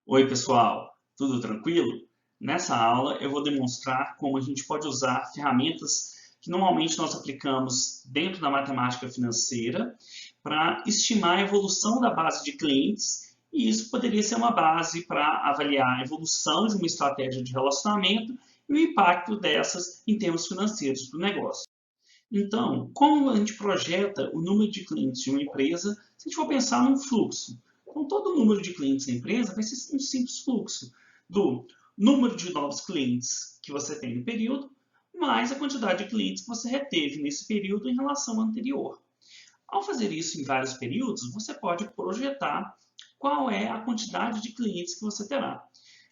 Oi, pessoal, tudo tranquilo? Nessa aula eu vou demonstrar como a gente pode usar ferramentas que normalmente nós aplicamos dentro da matemática financeira para estimar a evolução da base de clientes, e isso poderia ser uma base para avaliar a evolução de uma estratégia de relacionamento e o impacto dessas em termos financeiros para o negócio. Então, como a gente projeta o número de clientes de uma empresa se a gente for pensar num fluxo? Então, todo o número de clientes da empresa vai ser um simples fluxo do número de novos clientes que você tem no período, mais a quantidade de clientes que você reteve nesse período em relação ao anterior. Ao fazer isso em vários períodos, você pode projetar qual é a quantidade de clientes que você terá.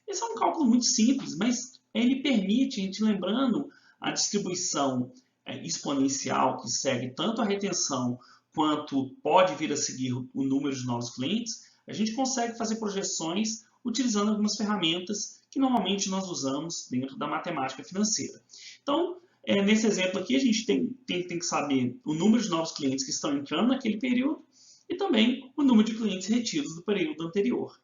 Esse é um cálculo muito simples, mas ele permite, a gente lembrando a distribuição exponencial que segue tanto a retenção quanto pode vir a seguir o número de novos clientes, a gente consegue fazer projeções utilizando algumas ferramentas que normalmente nós usamos dentro da matemática financeira. Então, nesse exemplo aqui, a gente tem que saber o número de novos clientes que estão entrando naquele período e também o número de clientes retidos do período anterior.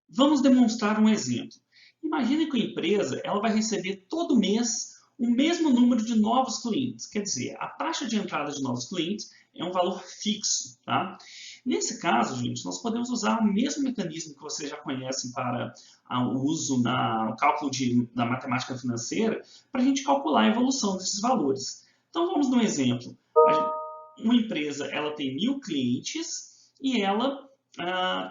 Vamos demonstrar um exemplo. Imagine que a empresa ela vai receber todo mês o mesmo número de novos clientes. Quer dizer, a taxa de entrada de novos clientes é um valor fixo. Tá? Nesse caso, gente, nós podemos usar o mesmo mecanismo que vocês já conhecem para o uso no cálculo da matemática financeira para a gente calcular a evolução desses valores. Então, vamos no exemplo. Uma empresa ela tem 1.000 clientes e ela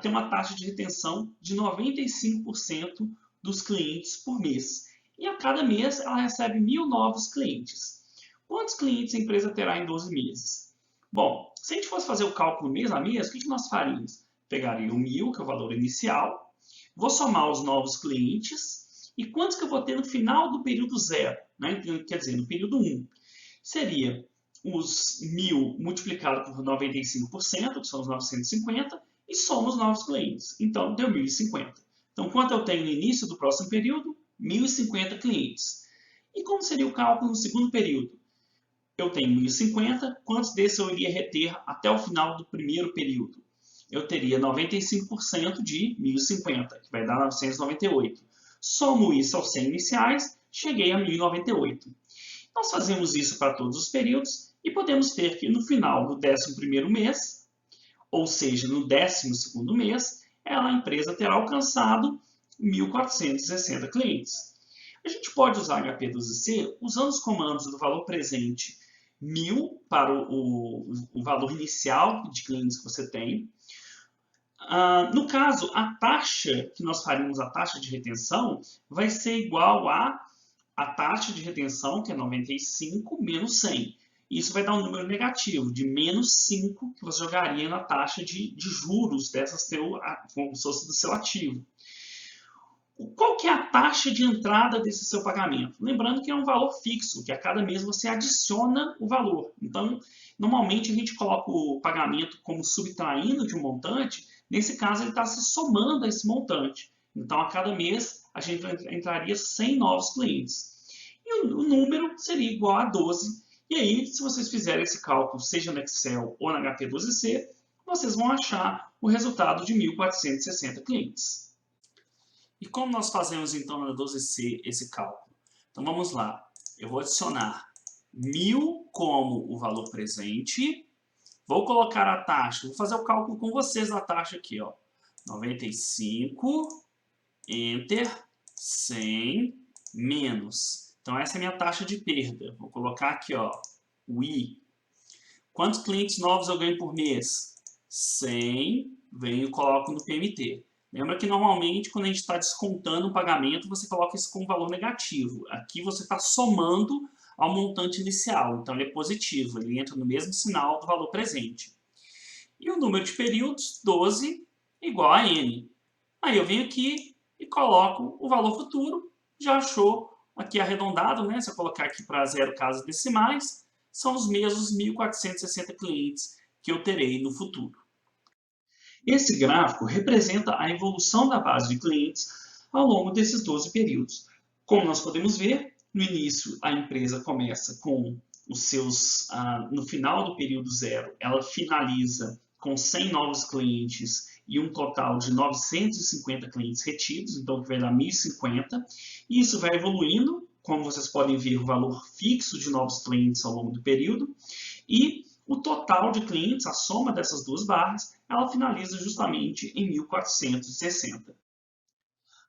tem uma taxa de retenção de 95% dos clientes por mês. E a cada mês ela recebe 1.000 novos clientes. Quantos clientes a empresa terá em 12 meses? Bom, se a gente fosse fazer o cálculo mês a mês, o que nós faríamos? Pegaria o 1.000, que é o valor inicial, vou somar os novos clientes, e quantos que eu vou ter no final do período zero? Né? Quer dizer, no período 1. Seria os 1.000 multiplicado por 95%, que são os 950, e soma os novos clientes. Então, deu 1.050. Então, quanto eu tenho no início do próximo período? 1.050 clientes. E como seria o cálculo no segundo período? Eu tenho 1.050, quantos desses eu iria reter até o final do primeiro período? Eu teria 95% de 1.050, que vai dar 998. Somo isso aos 100 iniciais, cheguei a 1.098. Nós fazemos isso para todos os períodos e podemos ter que no final do 11º mês, ou seja, no 12º mês, a empresa terá alcançado 1.460 clientes. A gente pode usar HP12C usando os comandos do valor presente 1.000 para o valor inicial de clientes que você tem. No caso, a taxa que nós faríamos, a taxa de retenção, vai ser igual a taxa de retenção, que é 95, menos 100. Isso vai dar um número negativo, de menos 5, que você jogaria na taxa de juros dessas como se fosse do seu ativo. Qual que é a taxa de entrada desse seu pagamento? Lembrando que é um valor fixo, que a cada mês você adiciona o valor. Então, normalmente a gente coloca o pagamento como subtraindo de um montante, nesse caso ele está se somando a esse montante. Então, a cada mês a gente entraria 100 novos clientes. E o número seria igual a 12. E aí, se vocês fizerem esse cálculo, seja no Excel ou na HP12C, vocês vão achar o resultado de 1.460 clientes. E como nós fazemos então na 12C esse cálculo? Então vamos lá. Eu vou adicionar 1.000 como o valor presente. Vou colocar a taxa. Vou fazer o cálculo com vocês da taxa aqui, ó. 95, Enter, 100, menos. Então essa é a minha taxa de perda. Vou colocar aqui, ó, o I. Quantos clientes novos eu ganho por mês? 100, venho e coloco no PMT. Lembra que normalmente quando a gente está descontando um pagamento, você coloca isso como valor negativo. Aqui você está somando ao montante inicial, então ele é positivo, ele entra no mesmo sinal do valor presente. E o número de períodos, 12, igual a N. Aí eu venho aqui e coloco o valor futuro, já achou aqui arredondado, né? Se eu colocar aqui para 0 casas decimais, são os mesmos 1.460 clientes que eu terei no futuro. Esse gráfico representa a evolução da base de clientes ao longo desses 12 períodos. Como nós podemos ver, no início a empresa começa com os seus, no final do período zero, ela finaliza com 100 novos clientes e um total de 950 clientes retidos, então que vai dar 1.050. E isso vai evoluindo, como vocês podem ver, o valor fixo de novos clientes ao longo do período. E o total de clientes, a soma dessas duas barras, ela finaliza justamente em 1.460.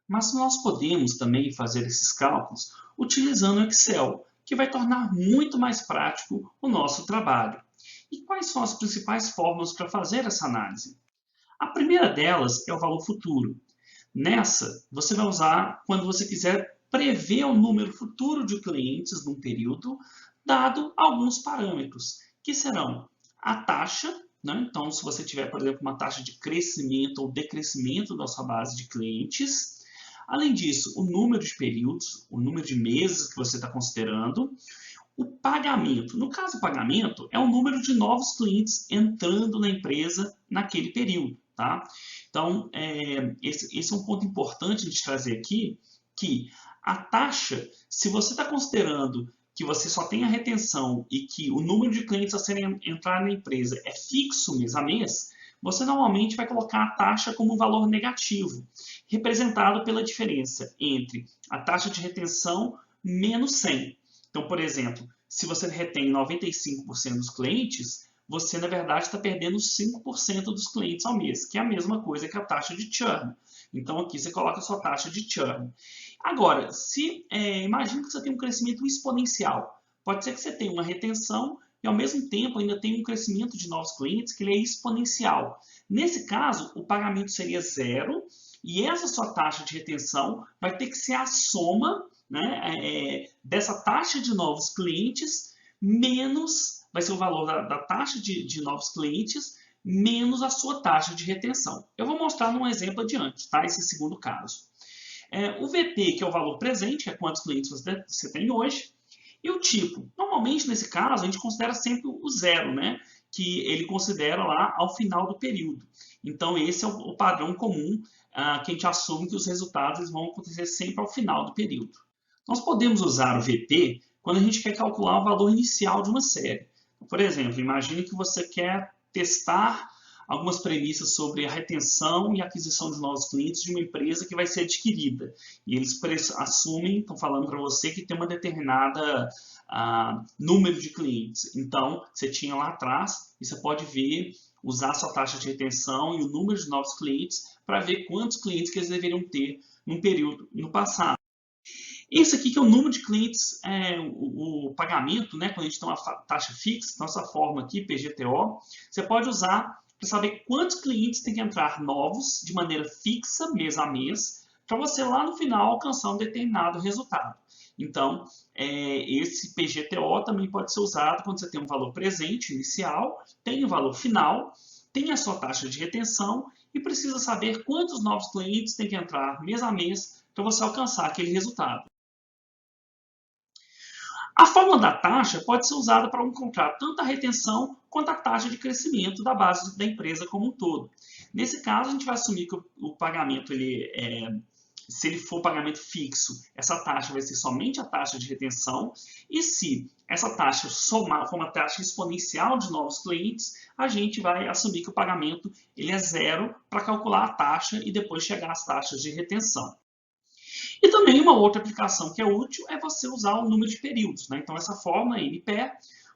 Mas nós podemos também fazer esses cálculos utilizando o Excel, que vai tornar muito mais prático o nosso trabalho. E quais são as principais fórmulas para fazer essa análise? A primeira delas é o valor futuro. Nessa, você vai usar quando você quiser prever o número futuro de clientes num período, dado alguns parâmetros, que serão a taxa, né? Então, se você tiver, por exemplo, uma taxa de crescimento ou decrescimento da sua base de clientes. Além disso, o número de períodos, o número de meses que você está considerando, o pagamento. No caso, o pagamento é o número de novos clientes entrando na empresa naquele período. Tá? Então, esse é um ponto importante de trazer aqui, que a taxa, se você está considerando que você só tem a retenção e que o número de clientes a serem entrar na empresa é fixo mês a mês, você normalmente vai colocar a taxa como um valor negativo, representado pela diferença entre a taxa de retenção menos 100. Então, por exemplo, se você retém 95% dos clientes, você, na verdade, está perdendo 5% dos clientes ao mês, que é a mesma coisa que a taxa de churn. Então, aqui você coloca a sua taxa de churn. Agora, imagine que você tem um crescimento exponencial. Pode ser que você tenha uma retenção e, ao mesmo tempo, ainda tem um crescimento de novos clientes que ele é exponencial. Nesse caso, o pagamento seria zero e essa sua taxa de retenção vai ter que ser a soma, né, dessa taxa de novos clientes menos, vai ser o valor da taxa de novos clientes menos a sua taxa de retenção. Eu vou mostrar num exemplo adiante, tá? Esse segundo caso. O VP, que é o valor presente, que é quantos clientes você tem hoje, e o tipo. Normalmente, nesse caso, a gente considera sempre o zero, né? Que ele considera lá ao final do período. Então, esse é o padrão comum que a gente assume que os resultados vão acontecer sempre ao final do período. Nós podemos usar o VP quando a gente quer calcular o valor inicial de uma série. Por exemplo, imagine que você quer testar algumas premissas sobre a retenção e aquisição de novos clientes de uma empresa que vai ser adquirida. E eles assumem, estão falando para você que tem uma determinada número de clientes. Então, você tinha lá atrás e você pode ver, usar a sua taxa de retenção e o número de novos clientes para ver quantos clientes que eles deveriam ter num período no passado. Esse aqui que é o número de clientes, o pagamento, né, quando a gente tem uma taxa fixa, então essa forma aqui, PGTO, você pode usar para saber quantos clientes tem que entrar novos, de maneira fixa, mês a mês, para você lá no final alcançar um determinado resultado. Então, esse PGTO também pode ser usado quando você tem um valor presente, inicial, tem o valor final, tem a sua taxa de retenção e precisa saber quantos novos clientes tem que entrar mês a mês para você alcançar aquele resultado. A fórmula da taxa pode ser usada para encontrar tanto a retenção quanto a taxa de crescimento da base da empresa como um todo. Nesse caso, a gente vai assumir que o pagamento, se ele for pagamento fixo, essa taxa vai ser somente a taxa de retenção. E se essa taxa for uma taxa exponencial de novos clientes, a gente vai assumir que o pagamento ele é zero para calcular a taxa e depois chegar às taxas de retenção. E também uma outra aplicação que é útil é você usar o número de períodos. Né? Então, essa fórmula NPE,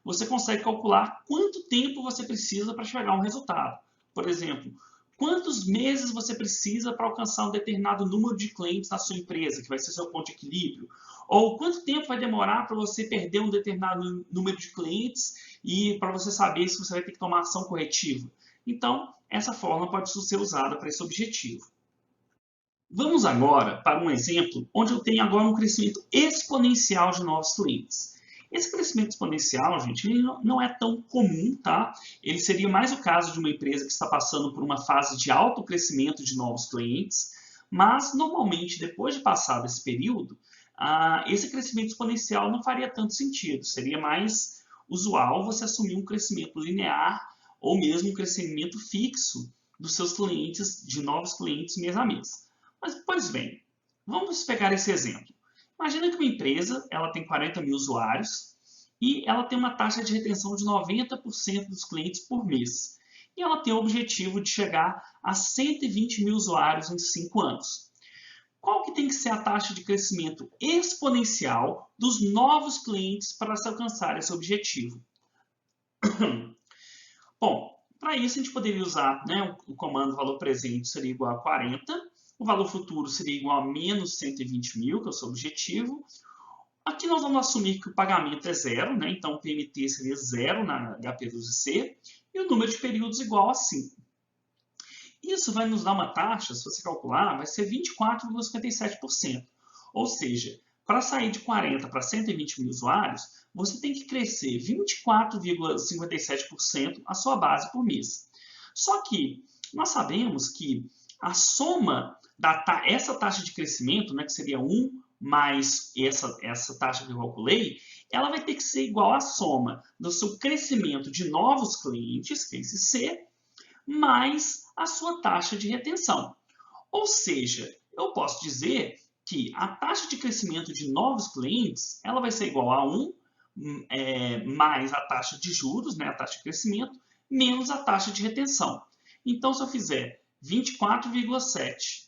você consegue calcular quanto tempo você precisa para chegar a um resultado. Por exemplo, quantos meses você precisa para alcançar um determinado número de clientes na sua empresa, que vai ser seu ponto de equilíbrio. Ou quanto tempo vai demorar para você perder um determinado número de clientes e para você saber se você vai ter que tomar ação corretiva. Então, essa fórmula pode ser usada para esse objetivo. Vamos agora para um exemplo onde eu tenho agora um crescimento exponencial de novos clientes. Esse crescimento exponencial, gente, ele não é tão comum, tá? Ele seria mais o caso de uma empresa que está passando por uma fase de alto crescimento de novos clientes, mas normalmente depois de passado esse período, esse crescimento exponencial não faria tanto sentido. Seria mais usual você assumir um crescimento linear ou mesmo um crescimento fixo dos seus clientes, de novos clientes mês a mês. Mas, pois bem, vamos pegar esse exemplo. Imagina que uma empresa ela tem 40 mil usuários e ela tem uma taxa de retenção de 90% dos clientes por mês. e ela tem o objetivo de chegar a 120 mil usuários em 5 anos. Qual que tem que ser a taxa de crescimento exponencial dos novos clientes para se alcançar esse objetivo? Bom, para isso a gente poderia usar, né, o comando valor presente seria igual a 40, o valor futuro seria igual a menos 120 mil, que é o seu objetivo. Aqui nós vamos assumir que o pagamento é zero, né, então o PMT seria zero na HP12C, e o número de períodos igual a 5. Isso vai nos dar uma taxa, se você calcular, vai ser 24,57%. Ou seja, para sair de 40 para 120 mil usuários, você tem que crescer 24,57% a sua base por mês. Só que nós sabemos que a soma essa taxa de crescimento, né, que seria 1 mais essa taxa que eu calculei, ela vai ter que ser igual à soma do seu crescimento de novos clientes, que é esse C, mais a sua taxa de retenção. Ou seja, eu posso dizer que a taxa de crescimento de novos clientes ela vai ser igual a 1 mais a taxa de juros, né, a taxa de crescimento, menos a taxa de retenção. Então, se eu fizer 24,7,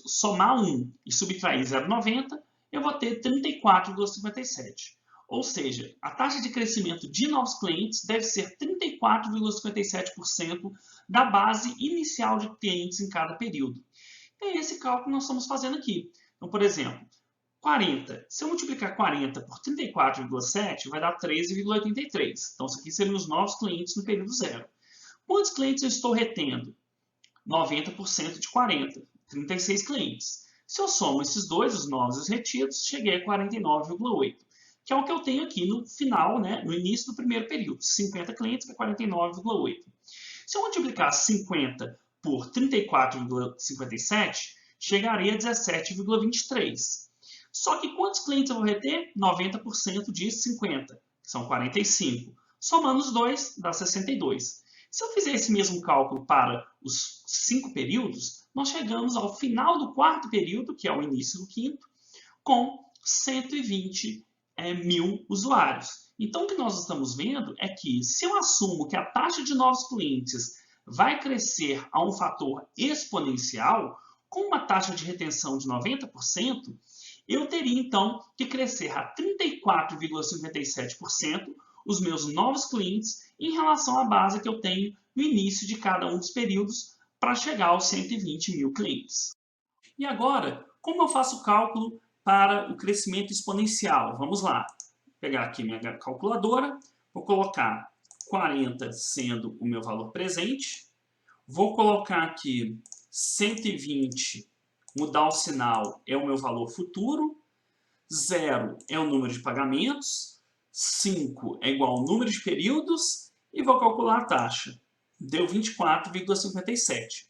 somar 1 e subtrair 0,90, eu vou ter 34,57. Ou seja, a taxa de crescimento de novos clientes deve ser 34,57% da base inicial de clientes em cada período. É esse cálculo que nós estamos fazendo aqui. Então, por exemplo, 40. Se eu multiplicar 40 por 34,7, vai dar 13,83. Então, isso aqui seriam os novos clientes no período zero. Quantos clientes eu estou retendo? 90% de 40, 36 clientes. Se eu somo esses dois, os novos e os retidos, cheguei a 49,8. Que é o que eu tenho aqui no final, né, no início do primeiro período. 50 clientes, que é 49,8. Se eu multiplicar 50 por 34,57, chegaria a 17,23. Só que quantos clientes eu vou reter? 90% de 50, que são 45. Somando os dois, dá 62. Se eu fizer esse mesmo cálculo para os 5 períodos, nós chegamos ao final do quarto período, que é o início do quinto, com 120 mil usuários. Então, o que nós estamos vendo é que, se eu assumo que a taxa de novos clientes vai crescer a um fator exponencial, com uma taxa de retenção de 90%, eu teria, então, que crescer a 34,57% os meus novos clientes em relação à base que eu tenho no início de cada um dos períodos para chegar aos 120 mil clientes. E agora, como eu faço o cálculo para o crescimento exponencial? Vamos lá. Vou pegar aqui minha calculadora, vou colocar 40 sendo o meu valor presente, vou colocar aqui 120, mudar o sinal, é o meu valor futuro, 0 é o número de pagamentos, 5 é igual ao número de períodos e vou calcular a taxa. Deu 24,57.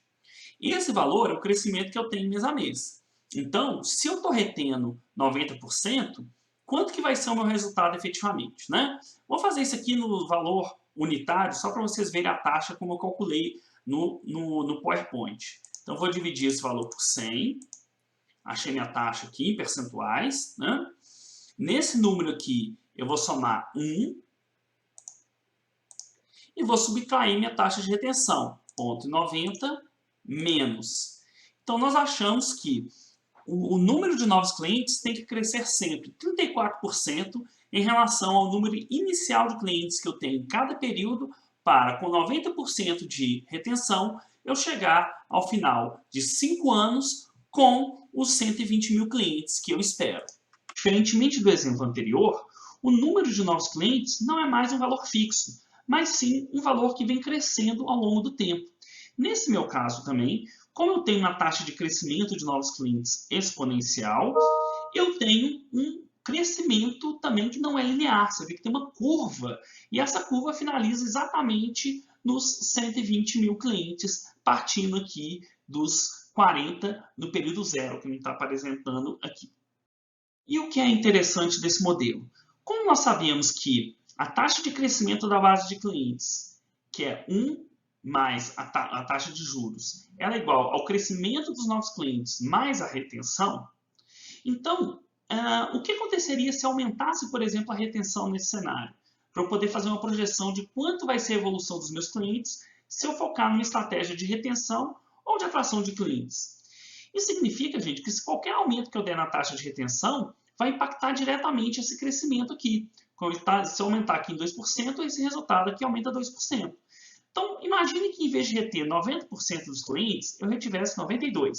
Esse valor é o crescimento que eu tenho mês a mês. Então, se eu estou retendo 90%, quanto que vai ser o meu resultado efetivamente, né? Vou fazer isso aqui no valor unitário, só para vocês verem a taxa como eu calculei no PowerPoint. Então, vou dividir esse valor por 100. Achei minha taxa aqui em percentuais, né? Nesse número aqui, eu vou somar 1 e vou subtrair minha taxa de retenção, 0,90 menos. Então, nós achamos que o número de novos clientes tem que crescer sempre 34% em relação ao número inicial de clientes que eu tenho em cada período para, com 90% de retenção, eu chegar ao final de 5 anos com os 120 mil clientes que eu espero. Diferentemente do exemplo anterior, o número de novos clientes não é mais um valor fixo, mas sim um valor que vem crescendo ao longo do tempo. Nesse meu caso também, como eu tenho uma taxa de crescimento de novos clientes exponencial, eu tenho um crescimento também que não é linear. Você vê que tem uma curva, e essa curva finaliza exatamente nos 120 mil clientes, partindo aqui dos 40 no período zero, que não está apresentando aqui. E o que é interessante desse modelo? Como nós sabemos que a taxa de crescimento da base de clientes, que é 1 mais a taxa de juros, ela é igual ao crescimento dos novos clientes mais a retenção, então, o que aconteceria se aumentasse, por exemplo, a retenção nesse cenário? para eu poder fazer uma projeção de quanto vai ser a evolução dos meus clientes se eu focar numa estratégia de retenção ou de atração de clientes. Isso significa, gente, que se qualquer aumento que eu der na taxa de retenção vai impactar diretamente esse crescimento aqui. Se eu aumentar aqui em 2%, esse resultado aqui aumenta 2%. Então, imagine que em vez de reter 90% dos clientes, eu retivesse 92%.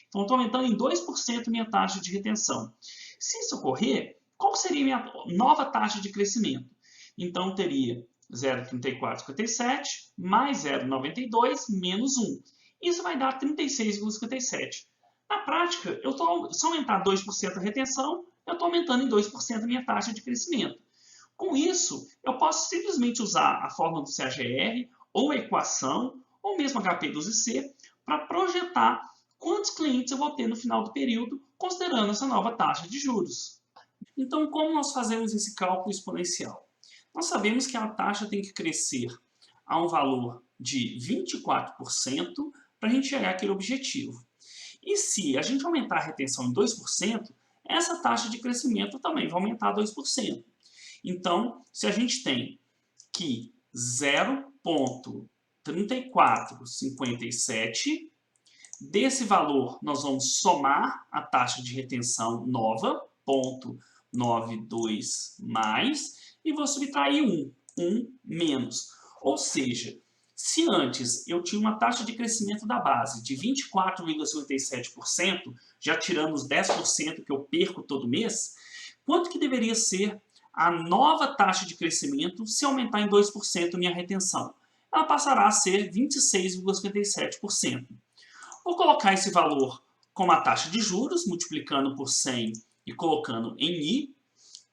Então, eu estou aumentando em 2% minha taxa de retenção. Se isso ocorrer, qual seria a minha nova taxa de crescimento? Então, teria 0,3457 mais 0,92 menos 1. Isso vai dar 36,57. Na prática, se aumentar 2% a retenção, eu estou aumentando em 2% a minha taxa de crescimento. Com isso, eu posso simplesmente usar a fórmula do CAGR, ou a equação, ou mesmo HP12C, para projetar quantos clientes eu vou ter no final do período, considerando essa nova taxa de juros. Então, como nós fazemos esse cálculo exponencial? Nós sabemos que a taxa tem que crescer a um valor de 24% para a gente chegar àquele objetivo. E se a gente aumentar a retenção em 2%, essa taxa de crescimento também vai aumentar 2%. Então, se a gente tem que 0,3457, desse valor nós vamos somar a taxa de retenção nova, 0,92 mais, e vou subtrair 1 menos. Ou seja, se antes eu tinha uma taxa de crescimento da base de 24,57%, já tirando os 10% que eu perco todo mês, quanto que deveria ser a nova taxa de crescimento se aumentar em 2% minha retenção? Ela passará a ser 26,57%. Vou colocar esse valor como a taxa de juros, multiplicando por 100 e colocando em I.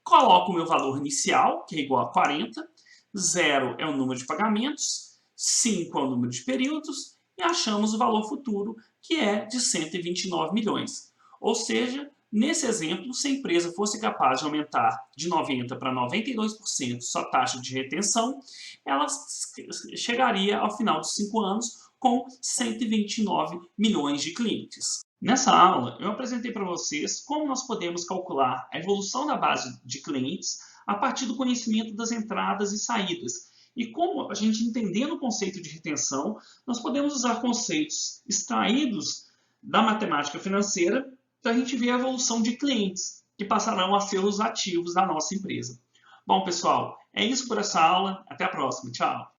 Coloco o meu valor inicial, que é igual a 40. 0 é o número de pagamentos. 5 é o número de períodos. E achamos o valor futuro, que é de 129 milhões. Ou seja, nesse exemplo, se a empresa fosse capaz de aumentar de 90% para 92% sua taxa de retenção, ela chegaria ao final de 5 anos com 129 milhões de clientes. Nessa aula, eu apresentei para vocês como nós podemos calcular a evolução da base de clientes a partir do conhecimento das entradas e saídas. E como a gente entendendo o conceito de retenção, nós podemos usar conceitos extraídos da matemática financeira para a gente ver a evolução de clientes, que passarão a ser os ativos da nossa empresa. Bom, pessoal, é isso por essa aula. Até a próxima. Tchau!